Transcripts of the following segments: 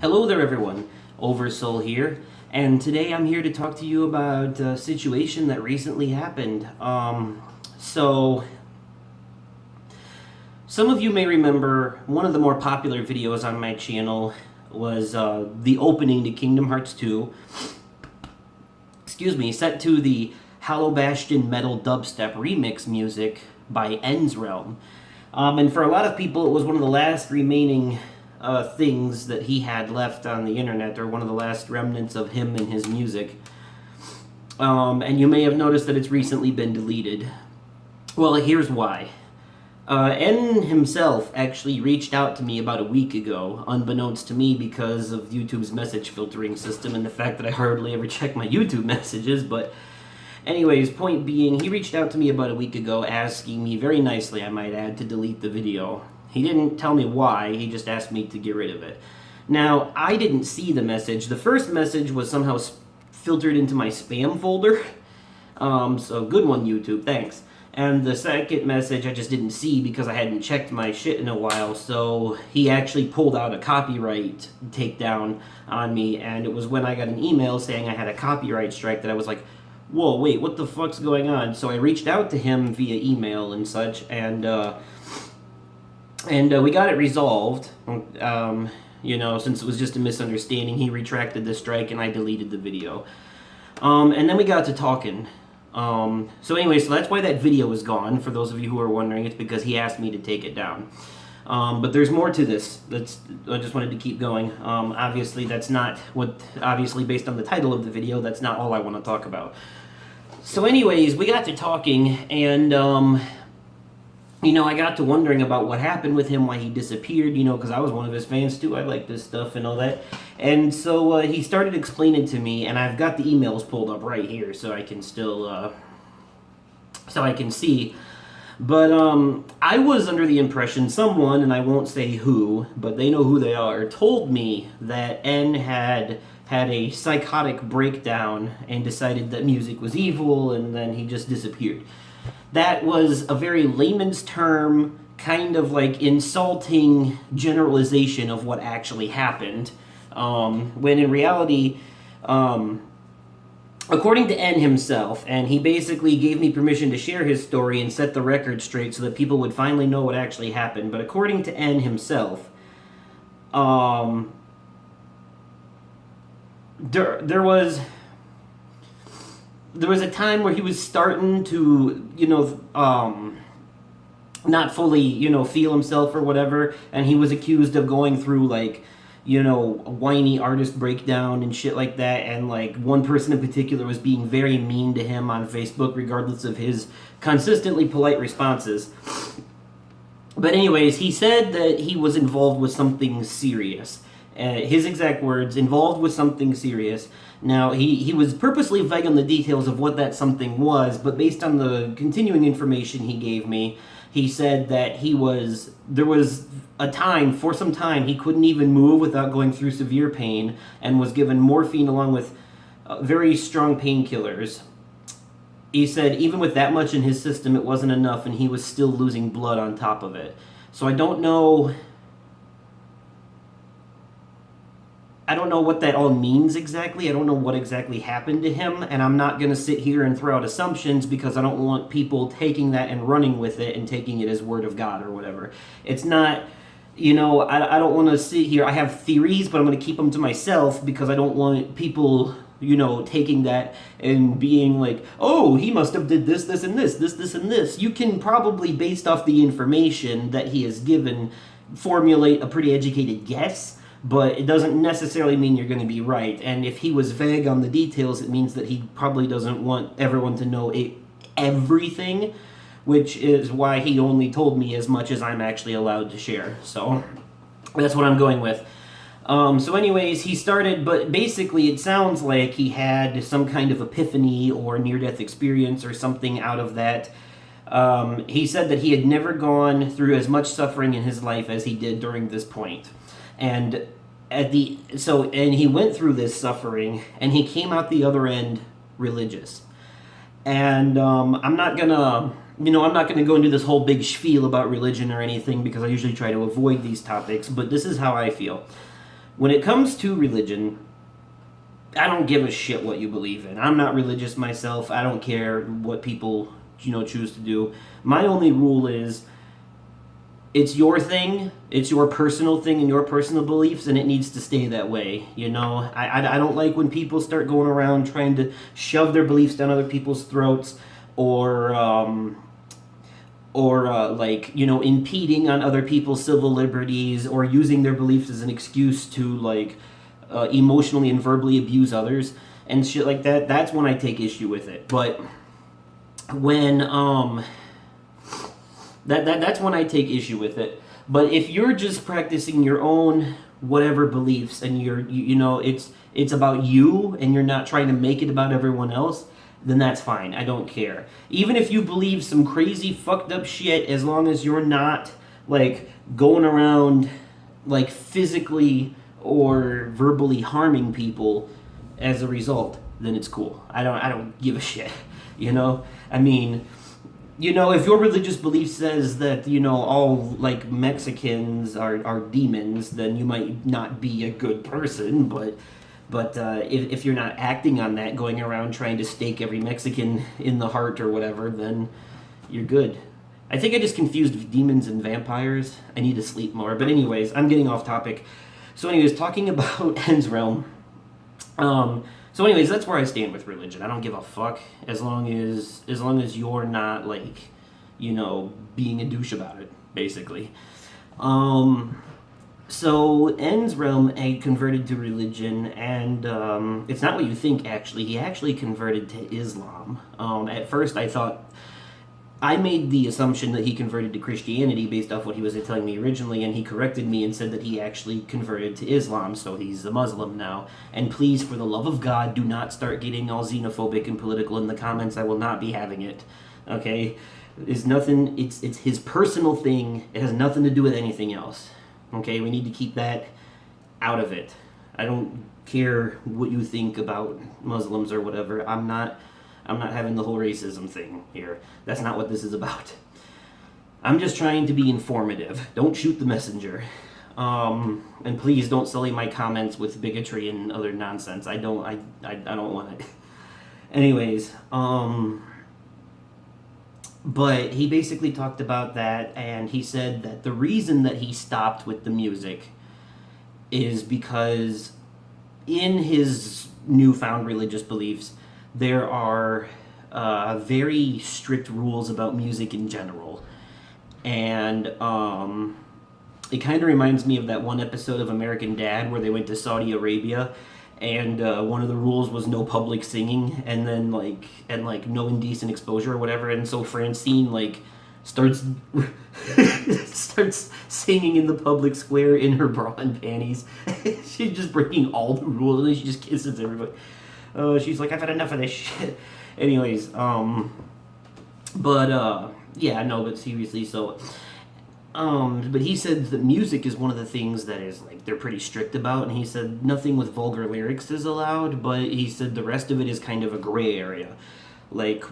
Hello there, everyone. Oversoul here, and today I'm here to talk to you about a situation that recently happened. So some of you may remember one of the more popular videos on my channel was the opening to Kingdom Hearts 2. Excuse me, set to the Hollow Bastion metal dubstep remix music by N's Realm. And for a lot of people, it was one of the last remaining things that he had left on the internet, or one of the last remnants of him and his music. And you may have noticed that it's recently been deleted. Well, here's why. N himself actually reached out to me about a week ago, unbeknownst to me because of YouTube's message filtering system and the fact that I hardly ever check my YouTube messages, but anyways, point being, he reached out to me about a week ago asking me, very nicely I might add, to delete the video. He didn't tell me why, he just asked me to get rid of it. Now, I didn't see the message. The first message was somehow filtered into my spam folder. So good one, YouTube, thanks. And the second message I just didn't see because I hadn't checked my shit in a while, so he actually pulled out a copyright takedown on me, and it was when I got an email saying I had a copyright strike that I was like, whoa, wait, what the fuck's going on? So I reached out to him via email and such, and we got it resolved. Since it was just a misunderstanding, he retracted the strike and I deleted the video. And then we got to talking. So that's why that video is gone. For those of you who are wondering, it's because he asked me to take it down. But there's more to this. I just wanted to keep going. Obviously, based on the title of the video, that's not all I want to talk about. So anyways, we got to talking, and I got to wondering about what happened with him, why he disappeared, because I was one of his fans too. I like this stuff and all that. And so he started explaining to me, and I've got the emails pulled up right here so I can still, so I can see. But I was under the impression someone, and I won't say who, but they know who they are, told me that N had a psychotic breakdown and decided that music was evil, and then he just disappeared. That was a very layman's term, kind of like insulting generalization of what actually happened, when in reality, according to N himself, and he basically gave me permission to share his story and set the record straight so that people would finally know what actually happened, but according to N himself, there was a time where he was starting to, not fully, feel himself or whatever, and he was accused of going through, a whiny artist breakdown and shit like that, and, one person in particular was being very mean to him on Facebook, regardless of his consistently polite responses. But anyways, he said that he was involved with something serious. His exact words, involved with something serious. Now, he was purposely vague on the details of what that something was, but based on the continuing information he gave me, he said that there was for some time, he couldn't even move without going through severe pain, and was given morphine along with very strong painkillers. He said even with that much in his system, it wasn't enough, and he was still losing blood on top of it. So I don't know what that all means exactly. I don't know what exactly happened to him, and I'm not going to sit here and throw out assumptions because I don't want people taking that and running with it and taking it as word of God or whatever. It's not, I don't want to sit here. I have theories, but I'm going to keep them to myself because I don't want people, taking that and being like, oh, he must have did this, this, and this, and this. You can probably, based off the information that he has given, formulate a pretty educated guess, but it doesn't necessarily mean you're going to be right. And if he was vague on the details, it means that he probably doesn't want everyone to know everything, which is why he only told me as much as I'm actually allowed to share. So that's what I'm going with. So anyways, he started, but basically it sounds like he had some kind of epiphany or near-death experience or something out of that. He said that he had never gone through as much suffering in his life as he did during this point. And he went through this suffering, and he came out the other end religious. And I'm not gonna go into this whole big spiel about religion or anything because I usually try to avoid these topics, but this is how I feel. When it comes to religion, I don't give a shit what you believe in. I'm not religious myself. I don't care what people, choose to do. My only rule is it's your thing, it's your personal thing and your personal beliefs, and it needs to stay that way. I don't like when people start going around trying to shove their beliefs down other people's throats, or impeding on other people's civil liberties, or using their beliefs as an excuse to emotionally and verbally abuse others and shit like that. That's when I take issue with it. But when that's when I take issue with it. But if you're just practicing your own whatever beliefs, and it's about you, and you're not trying to make it about everyone else, then that's fine. I don't care. Even if you believe some crazy fucked up shit, as long as you're not going around physically or verbally harming people as a result, then it's cool. I don't give a shit. I mean, if your religious belief says that, all Mexicans are demons, then you might not be a good person, but if you're not acting on that, going around trying to stake every Mexican in the heart or whatever, then you're good. I think I just confused demons and vampires. I need to sleep more. But anyways, I'm getting off topic. So anyways, talking about Ends Realm. So anyways, that's where I stand with religion. I don't give a fuck as long as you're not being a douche about it, basically. So Ends Realm converted to religion, and it's not what you think. Actually, he actually converted to Islam. At first, I made the assumption that he converted to Christianity based off what he was telling me originally, and he corrected me and said that he actually converted to Islam, so he's a Muslim now. And please, for the love of God, do not start getting all xenophobic and political in the comments. I will not be having it. Okay? It's nothing. It's his personal thing. It has nothing to do with anything else. Okay? We need to keep that out of it. I don't care what you think about Muslims or whatever. I'm not having the whole racism thing here. That's not what this is about. I'm just trying to be informative. Don't shoot the messenger. And please don't sully my comments with bigotry and other nonsense. I don't want it. Anyways, but he basically talked about that, and he said that the reason that he stopped with the music is because in his newfound religious beliefs, there are very strict rules about music in general. And it kind of reminds me of that one episode of American Dad where they went to Saudi Arabia, and one of the rules was no public singing, and then no indecent exposure or whatever. And so Francine starts singing in the public square in her bra and panties. She's just breaking all the rules, and then she just kisses everybody. She's like, I've had enough of this shit. Anyways, but seriously, so, but he said that music is one of the things that is, they're pretty strict about, and he said nothing with vulgar lyrics is allowed, but he said the rest of it is kind of a gray area.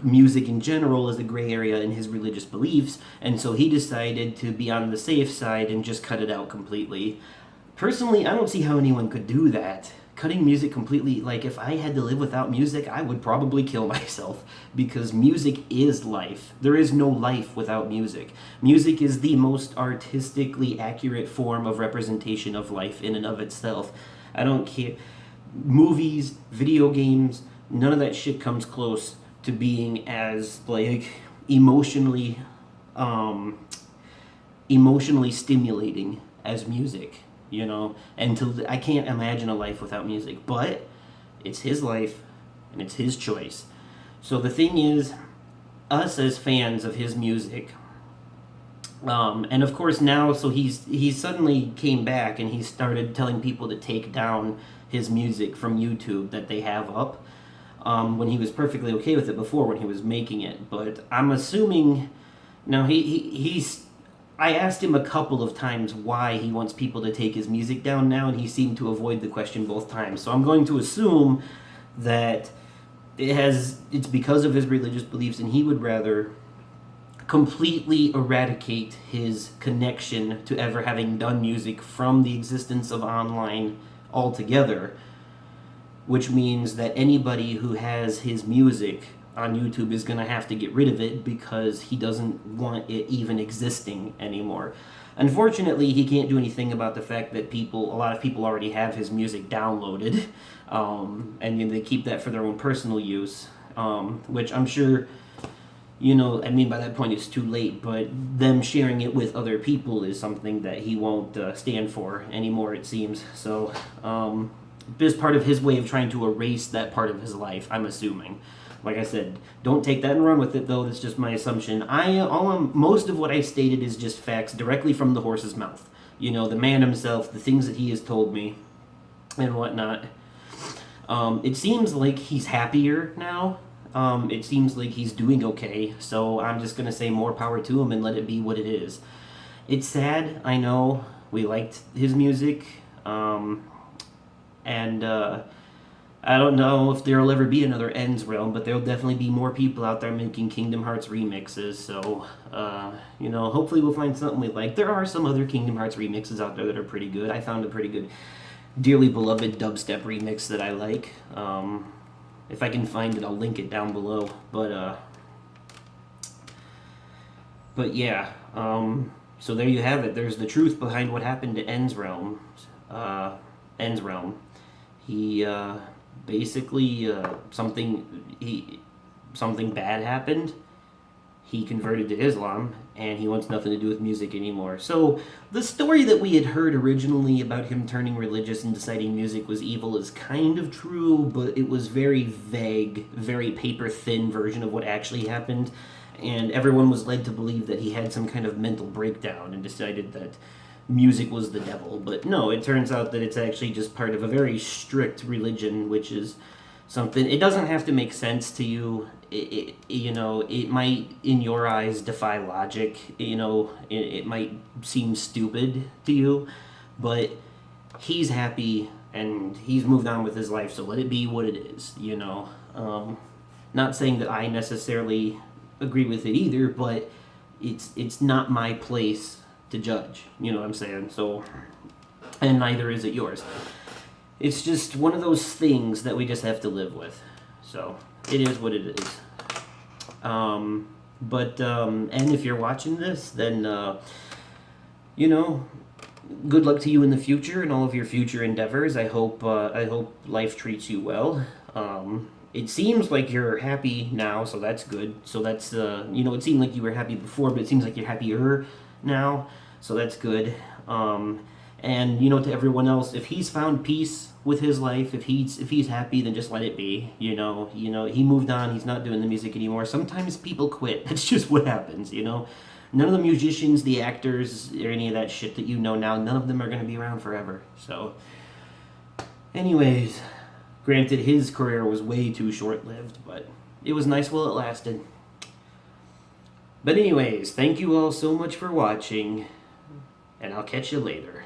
Music in general is a gray area in his religious beliefs, and so he decided to be on the safe side and just cut it out completely. Personally, I don't see how anyone could do that. Cutting music completely, if I had to live without music, I would probably kill myself, because music is life. There is no life without music. Music is the most artistically accurate form of representation of life in and of itself. I don't care. Movies, video games, none of that shit comes close to being as, emotionally stimulating as music. And I can't imagine a life without music, but it's his life and it's his choice. So the thing is, us as fans of his music, and of course now, so he suddenly came back and he started telling people to take down his music from YouTube that they have up, when he was perfectly okay with it before when he was making it. But I'm assuming now I asked him a couple of times why he wants people to take his music down now, and he seemed to avoid the question both times. So I'm going to assume that it's because of his religious beliefs, and he would rather completely eradicate his connection to ever having done music from the existence of online altogether, which means that anybody who has his music on YouTube is going to have to get rid of it because he doesn't want it even existing anymore. Unfortunately, he can't do anything about the fact that a lot of people already have his music downloaded, and they keep that for their own personal use, which I'm sure, I mean, by that point it's too late, but them sharing it with other people is something that he won't stand for anymore, it seems. So, this part of his way of trying to erase that part of his life, I'm assuming. Like I said, don't take that and run with it, though. That's just my assumption. Most of what I stated is just facts directly from the horse's mouth. The man himself, the things that he has told me, and whatnot. It seems like he's happier now. It seems like he's doing okay. So I'm just gonna say more power to him and let it be what it is. It's sad, I know. We liked his music, and I don't know if there'll ever be another Ends realm, but there'll definitely be more people out there making Kingdom Hearts remixes, so, hopefully we'll find something we like. There are some other Kingdom Hearts remixes out there that are pretty good. I found a pretty good Dearly Beloved dubstep remix that I like. If I can find it, I'll link it down below, but yeah, so there you have it. There's the truth behind what happened to Ends realm. He, basically, something bad happened. He converted to Islam, and he wants nothing to do with music anymore. So, the story that we had heard originally about him turning religious and deciding music was evil is kind of true, but it was very vague, very paper-thin version of what actually happened, and everyone was led to believe that he had some kind of mental breakdown and decided that music was the devil. But no, it turns out that it's actually just part of a very strict religion, which is something, it doesn't have to make sense to you. It might, in your eyes, defy logic. It might seem stupid to you, but he's happy and he's moved on with his life, so let it be what it is. Not saying that I necessarily agree with it either, but it's not my place to judge, you know what I'm saying? So, and neither is it yours. It's just one of those things that we just have to live with. So, it is what it is. And if you're watching this, then, good luck to you in the future and all of your future endeavors. I hope life treats you well. It seems like you're happy now, so that's good. So that's, it seemed like you were happy before, but it seems like you're happier now, so that's good. And to everyone else, if he's found peace with his life, if he's happy, then just let it be. He moved on. He's not doing the music anymore. Sometimes people quit. That's just what happens. None of the musicians, the actors, or any of that shit that now, none of them are going to be around forever. So, anyways, granted, his career was way too short-lived, but it was nice while it lasted. But anyways, thank you all so much for watching, and I'll catch you later.